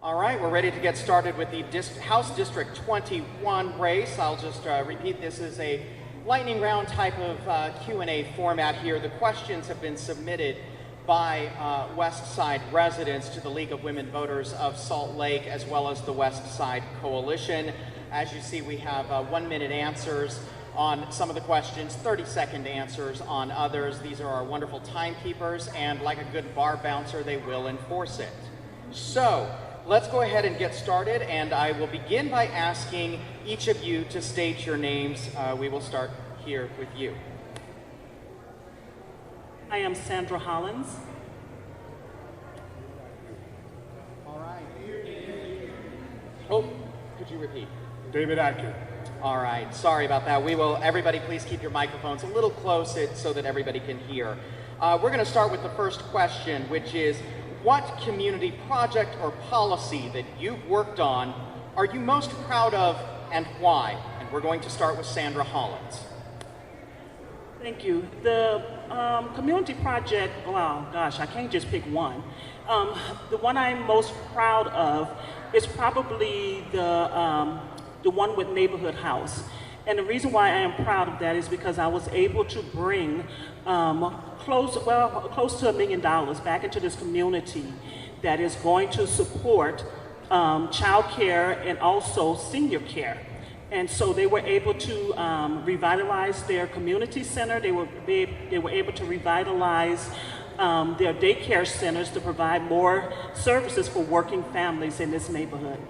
All right, we're ready to get started with the House District 21 race. I'll just repeat, this is a lightning round type of Q&A format here. The questions have been submitted by Westside residents to the League of Women Voters of Salt Lake, as well as the Westside Coalition. As you see, we have 1-minute answers on some of the questions, 30-second answers on others. These are our wonderful timekeepers, and like a good bar bouncer, they will enforce it. So, let's go ahead and get started, and I will begin by asking each of you to state your names. We will start here with you. I am Sandra Hollins. All right. Oh, could you repeat? David ATKIN. All right, sorry about that. Everybody please keep your microphones a little close so that everybody can hear. We're going to start with the first question, which is, what community project or policy that you've worked on are you most proud of, and why? And we're going to start with Sandra Hollins. Thank you. The community project, wow, gosh, I can't just pick one. The one I'm most proud of is probably the one with Neighborhood House. And the reason why I am proud of that is because I was able to bring close to $1 million back into this community that is going to support child care and also senior care. And so they were able to revitalize their community center. They were able to revitalize their daycare centers to provide more services for working families in this neighborhood.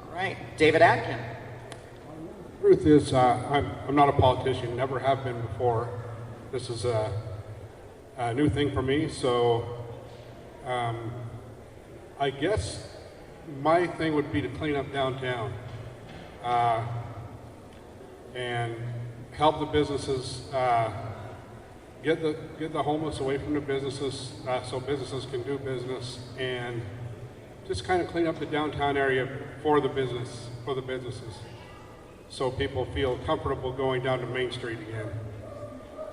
All right, David ATKIN. Truth is, I'm not a politician, never have been before. This is a new thing for me, so I guess my thing would be to clean up downtown and help the businesses, get the homeless away from the businesses so businesses can do business, and just kind of clean up the downtown area for the businesses. So people feel comfortable going down to Main Street again.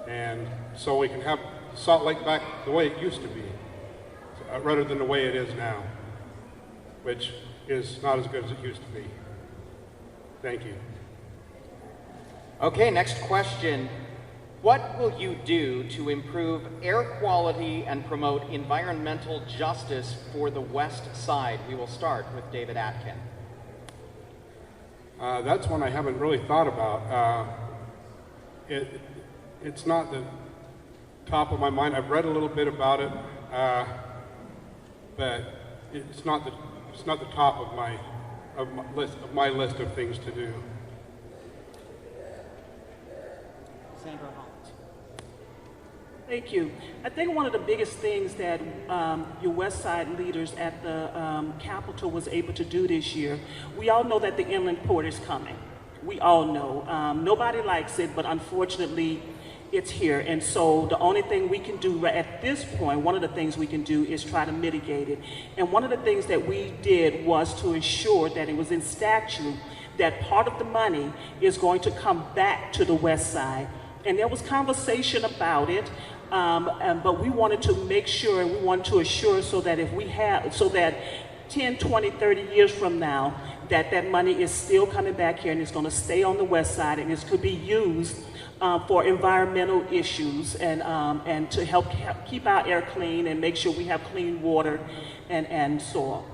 And so we can have Salt Lake back the way it used to be, rather than the way it is now, which is not as good as it used to be. Thank you. Okay, next question. What will you do to improve air quality and promote environmental justice for the West Side? We will start with David ATKIN. That's one I haven't really thought about. It's not the top of my mind. I've read a little bit about it, but it's not the top of my list of things to do. Sandra Hollins. Thank you. I think one of the biggest things that your West Side leaders at the Capitol was able to do this year, we all know that the inland port is coming. We all know. Nobody likes it, but unfortunately, it's here. And so the only thing we can do at this point, one of the things we can do is try to mitigate it. And one of the things that we did was to ensure that it was in statute that part of the money is going to come back to the West Side. And there was conversation about it, but we wanted to make sure, we wanted to assure so that if we have, so that 10, 20, 30 years from now, that money is still coming back here and it's going to stay on the West Side, and it could be used for environmental issues and to help keep our air clean and make sure we have clean water and soil.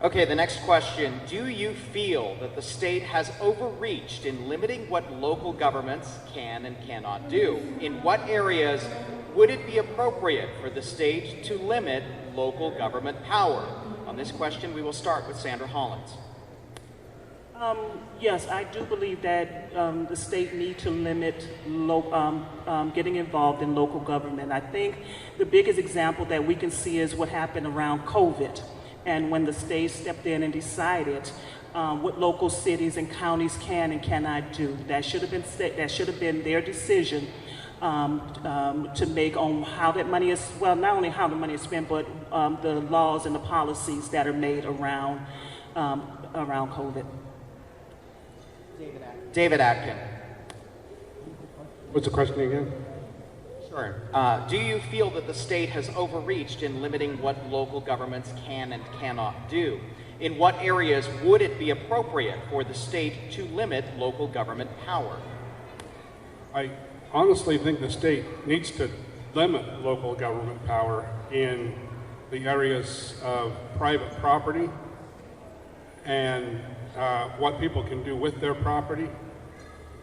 Okay, the next question. Do you feel that the state has overreached in limiting what local governments can and cannot do? In what areas would it be appropriate for the state to limit local government power? On this question, we will start with Sandra Hollins. Yes, I do believe that the state need to limit getting involved in local government. I think the biggest example that we can see is what happened around COVID. And when the state stepped in and decided what local cities and counties can and cannot do, that should have been their decision to make on how that money is, well, not only how the money is spent, but the laws and the policies that are made around COVID. David ATKIN. What's the question again? Sure. Do you feel that the state has overreached in limiting what local governments can and cannot do? In what areas would it be appropriate for the state to limit local government power? I honestly think the state needs to limit local government power in the areas of private property and what people can do with their property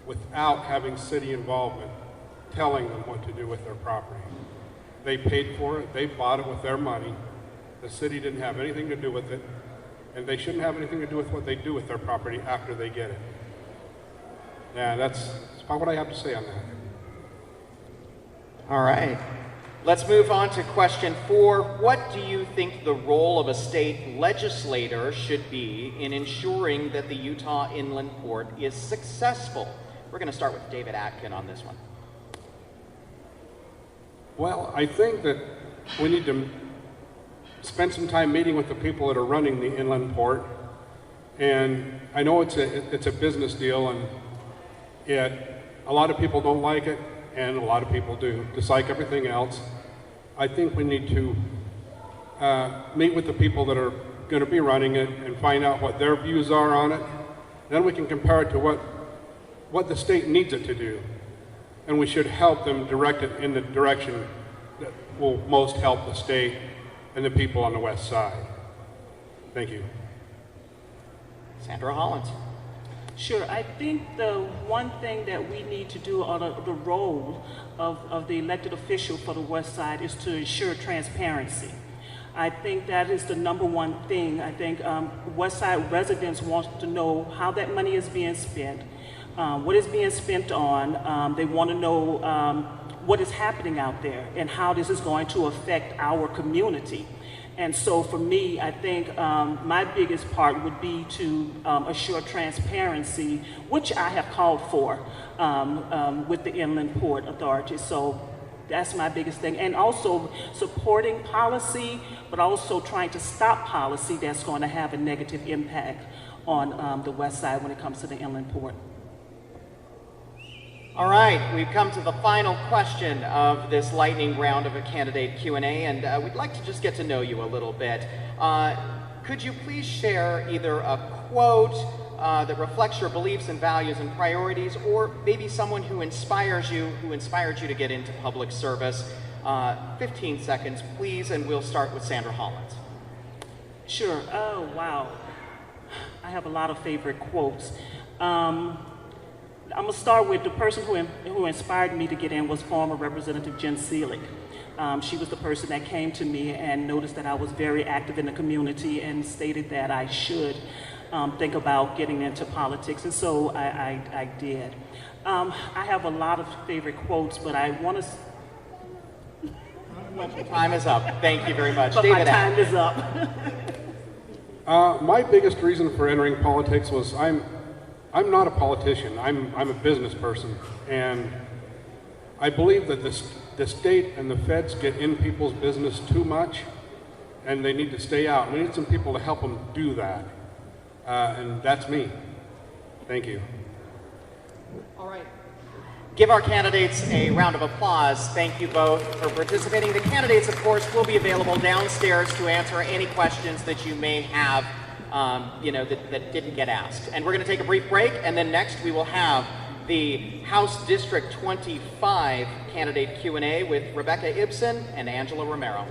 without having city involvement telling them what to do with their property. They paid for it, they bought it with their money, the city didn't have anything to do with it, and they shouldn't have anything to do with what they do with their property after they get it. Yeah, that's about what I have to say on that. All right. Let's move on to question 4. What do you think the role of a state legislator should be in ensuring that the Utah Inland Port is successful? We're going to start with David ATKIN on this one. Well, I think that we need to spend some time meeting with the people that are running the inland port. And I know it's a business deal, and a lot of people don't like it, and a lot of people do, just like everything else. I think we need to meet with the people that are going to be running it and find out what their views are on it. Then we can compare it to what the state needs it to do. And we should help them direct it in the direction that will most help the state and the people on the west side. Thank you. Sandra Hollins. Sure. I think the one thing that we need to do on the role of the elected official for the West Side is to ensure transparency. I think that is the number one thing. I think West Side residents want to know how that money is being spent, what is being spent on. They want to know what is happening out there and how this is going to affect our community. And so for me, I think my biggest part would be to assure transparency, which I have called for with the Inland Port Authority. So that's my biggest thing. And also supporting policy, but also trying to stop policy that's going to have a negative impact on the West Side when it comes to the Inland Port. All right, we've come to the final question of this lightning round of a candidate Q&A, and we'd like to just get to know you a little bit. Could you please share either a quote that reflects your beliefs and values and priorities, or maybe someone who inspired you to get into public service? 15 seconds, please, and we'll start with Sandra Hollins. Sure. Oh, wow. I have a lot of favorite quotes. I'm going to start with the person who inspired me to get in was former Representative Jen Seelig. She was the person that came to me and noticed that I was very active in the community and stated that I should think about getting into politics, and so I did. I have a lot of favorite quotes, but I want to... Time is up. Thank you very much. But David, my time is up. My biggest reason for entering politics was I'm not a politician. I'm a business person, and I believe that the state and the feds get in people's business too much, and they need to stay out. We need some people to help them do that, and that's me. Thank you. All right. Give our candidates a round of applause. Thank you both for participating. The candidates, of course, will be available downstairs to answer any questions that you may have that didn't get asked. And we're going to take a brief break, and then next we will have the House District 25 candidate Q&A with Rebecca Ibsen and Angela Romero.